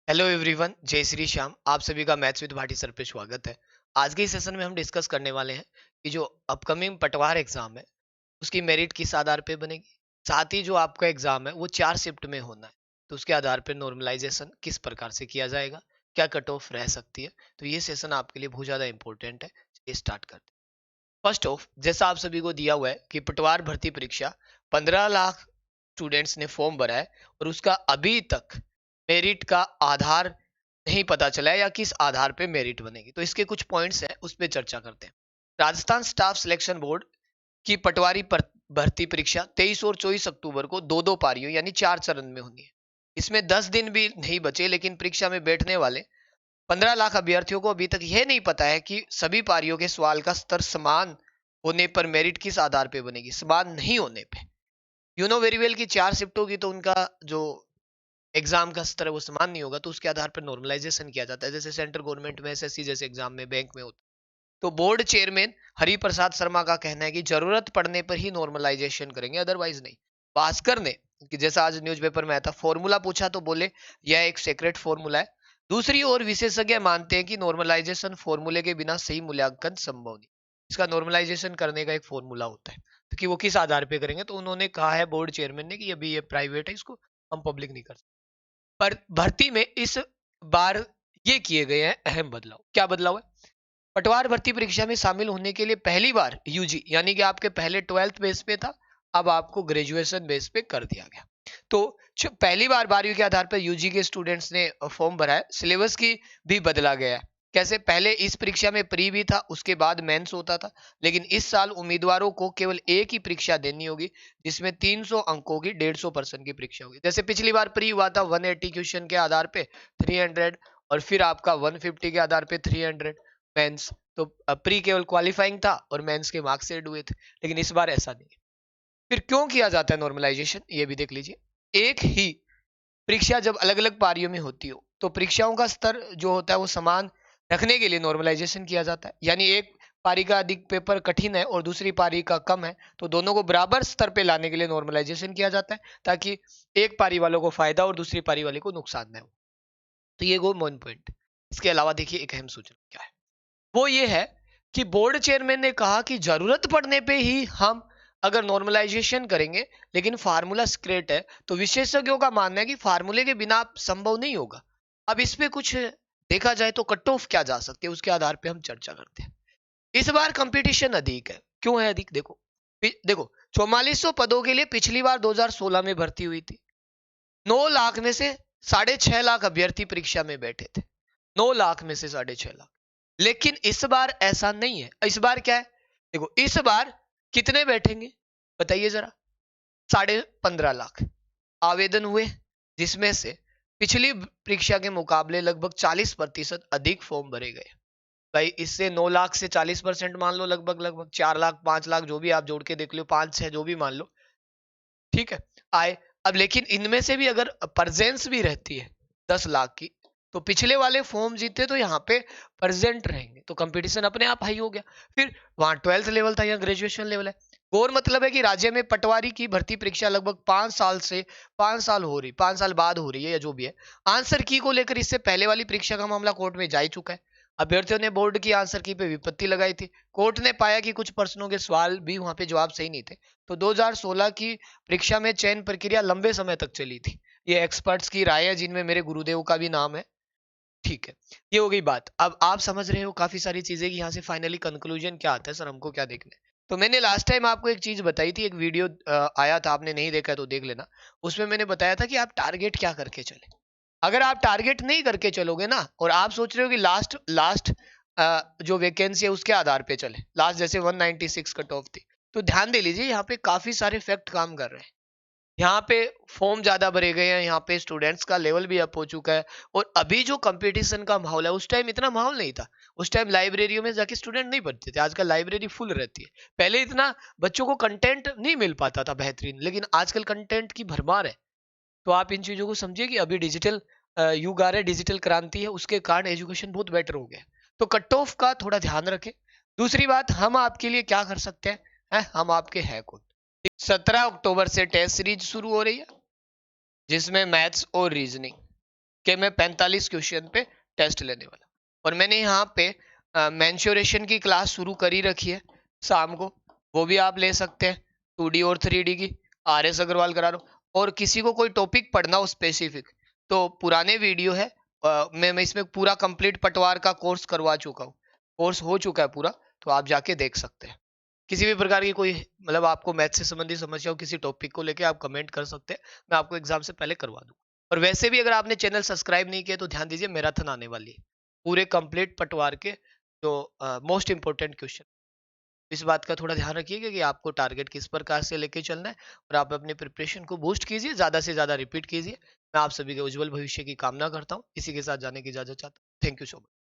Hello everyone, जय श्री श्याम। आप सभी का मैथ्स विद भाटी सर पे स्वागत है। आज के इस सेशन में हम डिस्कस करने वाले हैं कि जो अपकमिंग पटवार एग्जाम है उसकी मेरिट किस आधार पे बनेगी। साथ ही जो आपका एग्जाम है वो 4 शिफ्ट में होना है, तो उसके आधार पे नॉर्मलाइजेशन किस प्रकार से किया जाएगा, क्या कट ऑफ रह सकती है। तो ये सेशन आपके लिए बहुत ज्यादा इंपॉर्टेंट है। ये स्टार्ट करते हैं। फर्स्ट ऑफ, जैसा आप सभी को दिया हुआ है कि पटवार भर्ती परीक्षा 15 लाख स्टूडेंट्स ने फॉर्म भरा है और उसका अभी तक मेरिट का आधार नहीं पता चला है या किस आधार पे मेरिट बनेगी। तो इसके कुछ पॉइंट्स हैं, उस पर चर्चा करते हैं। राजस्थान स्टाफ सिलेक्शन बोर्ड की पटवारी भर्ती परीक्षा 23 और 24 अक्टूबर को दो दो पारियों यानी 4 चरण में होनी है। इसमें 10 दिन भी नहीं बचे, लेकिन परीक्षा में बैठने वाले 15 लाख अभ्यर्थियों को अभी तक यह नहीं पता है कि सभी पारियों के सवाल का स्तर समान होने पर मेरिट किस आधार पे बनेगी। समान नहीं होने पे यू नो वेरी वेल की 4 शिफ्ट होगी तो उनका जो एग्जाम का स्तर है वो समान नहीं होगा, तो उसके आधार पर नॉर्मलाइजेशन किया जाता है, जैसे सेंट्रल गवर्नमेंट में एसएससी जैसे एग्जाम में बैंक में होता है। तो बोर्ड चेयरमैन हरि प्रसाद शर्मा का कहना है कि जरूरत पड़ने पर ही नॉर्मलाइजेशन करेंगे, अदरवाइज नहीं। भास्कर ने, कि जैसा आज न्यूज़पेपर में आया था, फॉर्मूला पूछा तो बोले यह एक सीक्रेट फॉर्मूला है। दूसरी ओर विशेषज्ञ मानते हैं कि नॉर्मलाइजेशन फॉर्मूले के बिना सही मूल्यांकन संभव नहीं। इसका नॉर्मलाइजेशन करने का एक फॉर्मूला होता है, तो कि वो किस आधार पे करेंगे। तो उन्होंने कहा है बोर्ड चेयरमैन ने कि अभी ये प्राइवेट है, इसको हम पब्लिक नहीं कर सकते। पर भर्ती में इस बार ये किए गए हैं अहम बदलाव। क्या बदलाव है? पटवार भर्ती परीक्षा में शामिल होने के लिए पहली बार यूजी यानी कि आपके पहले 12th बेस पे था, अब आपको ग्रेजुएशन बेस पे कर दिया गया। तो पहली बार बारहवीं के आधार पर यूजी के स्टूडेंट्स ने फॉर्म भरा है। सिलेबस की भी बदला गया है। कैसे? पहले इस परीक्षा में प्री भी था, उसके बाद मेंस होता था, लेकिन इस साल उम्मीदवारों को केवल एक ही परीक्षा देनी होगी, जिसमें 300 अंकों की 150% की परीक्षा होगी। जैसे पिछली बार प्री हुआ था 180 क्वेश्चन के आधार पे 300, और फिर आपका 150 के आधार पे 300 मेंस। तो प्री केवल क्वालिफाइंग था और मेंस के मार्क्स एड हुए थे, लेकिन इस बार ऐसा नहीं है। फिर क्यों किया जाता है नॉर्मलाइजेशन, ये भी देख लीजिए। एक ही परीक्षा जब अलग अलग पारियों में होती हो तो परीक्षाओं का स्तर जो होता है वो समान रखने के लिए नॉर्मलाइजेशन किया जाता है। यानी एक पारी का अधिक पेपर कठिन है और दूसरी पारी का कम है, तो दोनों को बराबर स्तर पे लाने के लिए नॉर्मलाइजेशन किया जाता है, ताकि एक पारी वालों को फायदा और दूसरी पारी वाले को नुकसान न हो। तो ये गो मेन पॉइंट। इसके अलावा देखिए एक अहम सूचना क्या है, वो ये है कि बोर्ड चेयरमैन ने कहा कि जरूरत पड़ने पे ही हम अगर नॉर्मलाइजेशन करेंगे, लेकिन फार्मूला सीक्रेट है। तो विशेषज्ञों का मानना है कि फार्मूले के बिना संभव नहीं होगा। अब इस पे कुछ देखा जाए तो कट ऑफ क्या जा सकते हैं, उसके आधार पे हम चर्चा करते हैं। इस बार कंपटीशन अधिक है। क्यों है अधिक? देखो देखो 4400 पदों के लिए पिछली बार 2016 में भर्ती हुई थी। 9 लाख में से 6.5 लाख अभ्यर्थी परीक्षा में बैठे थे। 9 लाख में से 6.5 लाख। लेकिन इस बार ऐसा नहीं है। इस बार क्या है? देखो इस बार कितने बैठेंगे बताइए जरा। 15.5 लाख आवेदन हुए, जिसमें से पिछली परीक्षा के मुकाबले लगभग 40% अधिक फॉर्म भरे गए। भाई इससे 9 लाख से 40% मान लो, लगभग लगभग 4 लाख 5 लाख जो भी आप जोड़ के देख लो, 5-6 जो भी मान लो, ठीक है, आए। अब लेकिन इनमें से भी अगर प्रेजेंस भी रहती है 10 लाख की, तो पिछले वाले फॉर्म जीते तो यहाँ पे प्रेजेंट रहेंगे, तो कंपटीशन अपने आप हाई हो गया। फिर वहां 12th लेवल था, यहाँ ग्रेजुएशन लेवल है। और मतलब है कि राज्य में पटवारी की भर्ती परीक्षा लगभग 5 साल से 5 साल हो रही 5 साल बाद हो रही है, या जो भी है। आंसर की को लेकर इससे पहले वाली परीक्षा का मामला कोर्ट में जा ही चुका है। अभ्यर्थियों ने बोर्ड की आंसर की पे विपत्ति लगाई थी। कोर्ट ने पाया कि कुछ प्रश्नों के सवाल भी वहां पे जवाब सही नहीं थे। तो 2016 की परीक्षा में चयन प्रक्रिया लंबे समय तक चली थी। ये एक्सपर्ट्स की राय है, जिनमें मेरे गुरुदेव का भी नाम है। ठीक है, ये हो गई बात। अब आप समझ रहे हो काफी सारी चीजें कि यहाँ से फाइनली कंक्लूजन क्या आता है, सर हमको क्या देखना है। तो मैंने लास्ट टाइम आपको एक चीज बताई थी, एक वीडियो आया था, आपने नहीं देखा तो देख लेना। उसमें मैंने बताया था कि आप टारगेट क्या करके चले। अगर आप टारगेट नहीं करके चलोगे ना, और आप सोच रहे हो कि लास्ट लास्ट जो वैकेंसी है उसके आधार पे चले, लास्ट जैसे 196 कट ऑफ थी, तो ध्यान दे लीजिए यहाँ पे काफी सारे फैक्ट काम कर रहे हैं। यहाँ पे फॉर्म ज्यादा भरे गए हैं, यहाँ पे स्टूडेंट्स का लेवल भी अप हो चुका है। और अभी जो कंपटीशन का माहौल है, उस टाइम इतना माहौल नहीं था। उस टाइम लाइब्रेरियों में जाके स्टूडेंट नहीं पढ़ते थे, आजकल लाइब्रेरी फुल रहती है। पहले इतना बच्चों को कंटेंट नहीं मिल पाता था बेहतरीन, लेकिन आजकल कंटेंट की भरमार है। तो आप इन चीजों को समझिए कि अभी डिजिटल युग आ रहा है, डिजिटल क्रांति है, उसके कारण एजुकेशन बहुत बेटर हो गया। तो कट ऑफ का थोड़ा ध्यान रखें। दूसरी बात, हम आपके लिए क्या कर सकते हैं, हम आपके हैं कौन। 17 अक्टूबर से टेस्ट सीरीज शुरू हो रही है, जिसमें मैथ्स और रीजनिंग कि मैं 45 क्वेश्चन पे टेस्ट लेने वाला। और मैंने यहाँ पे मेंसुरेशन की क्लास शुरू करी रखी है शाम को, वो भी आप ले सकते हैं। 2D और 3D की RS अग्रवाल करा रहा हूँ। और किसी को कोई टॉपिक पढ़ना हो स्पेसिफिक, तो पुराने वीडियो है, मैं इसमें पूरा कंप्लीट पटवार का कोर्स करवा चुका हूँ, कोर्स हो चुका है पूरा, तो आप जाके देख सकते हैं। किसी भी प्रकार की कोई मतलब आपको मैथ से संबंधित समस्या हो, किसी टॉपिक को लेके आप कमेंट कर सकते हैं, मैं आपको एग्जाम से पहले करवा दूँ। और वैसे भी अगर आपने चैनल सब्सक्राइब नहीं किया तो ध्यान दीजिए, मैराथन आने वाली है पूरे कंप्लीट पटवार के, जो मोस्ट इंपॉर्टेंट क्वेश्चन, इस बात का थोड़ा ध्यान रखिएगा कि आपको टारगेट किस प्रकार से लेके चलना है, और आप अपने प्रिपरेशन को बूस्ट कीजिए, ज्यादा से ज्यादा रिपीट कीजिए। मैं आप सभी के उज्जवल भविष्य की कामना करता हूँ, इसी के साथ जाने की इजाजत चाहता हूँ। Thank you so much.